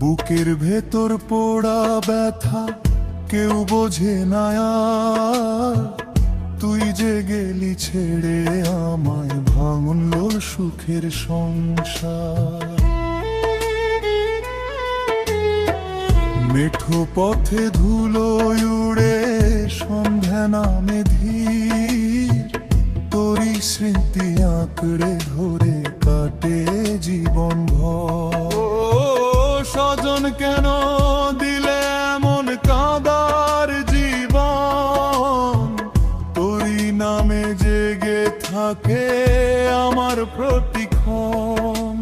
বুকের ভেতর পোড়া ব্যথা কেউ বোঝে না আর। তুই যে গেলি ছেড়ে আমায়, ভাঙলো সুখের সংসার। মেঠো পথে ধুলো উড়ে সন্ধ্যা নামে ধীর, তোরই স্মৃতি আঁকড়ে ধরে কাটে জীবন ভর। সজন কেন দিলে এমন কাঁদার জীবন, তোরই নামে জেগে থাকে আমার প্রতিক্ষণ।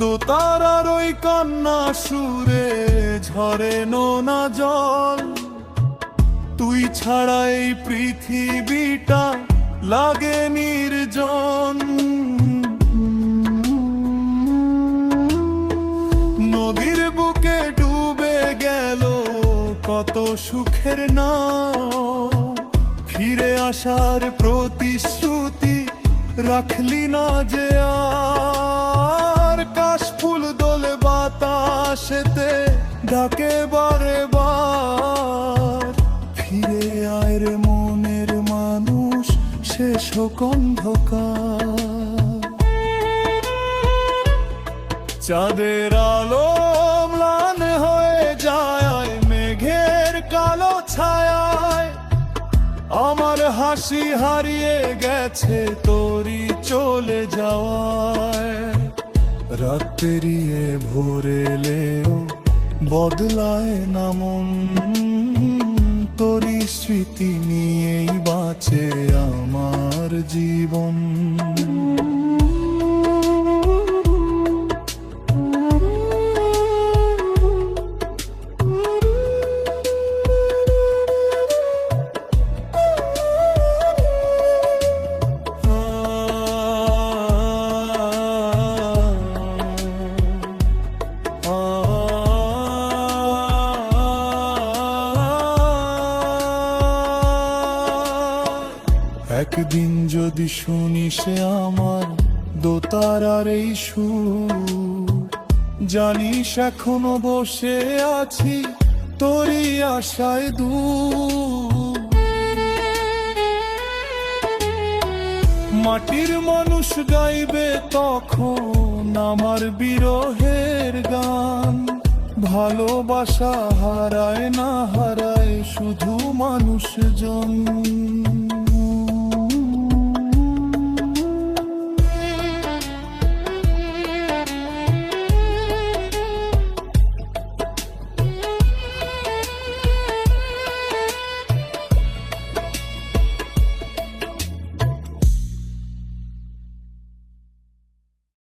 দোতারার ওই কান্না সুরে ঝরে নোনা জল, তুই ছাড়া এই পৃথিবীটা লাগে নির্জন। নদীর বুকে ডুবে গেল কত সুখের নাও, ফিরে আসার প্রতিশ্রুতি রাখলি না যে আর। কাশফুল দোলে বাতাসেতে ডাকে বারে বার, ফিরে আয় রে মনের মানুষ শেষ হোক অন্ধকার। চাঁদের আলো ম্লান হয়ে যায় মেঘের কালো ছায়ায়, আমার হাসি হারিয়ে গেছে তোরই চলে যাওয়ায়। রাত পেরিয়ে ভোর এলেও বদলায় না মন, তোরই স্মৃতি নিয়েই বাঁচে আমার জীবন। একদিন যদি শুনিস আমার দোতারার এই সুর, জানিস এখনো বসে আছি তোরই আশায় দূর। মাটির মানুষ গাইবে তখন আমার বিরহের গান, ভালোবাসা হারায় না হারায় শুধু মানুষজন।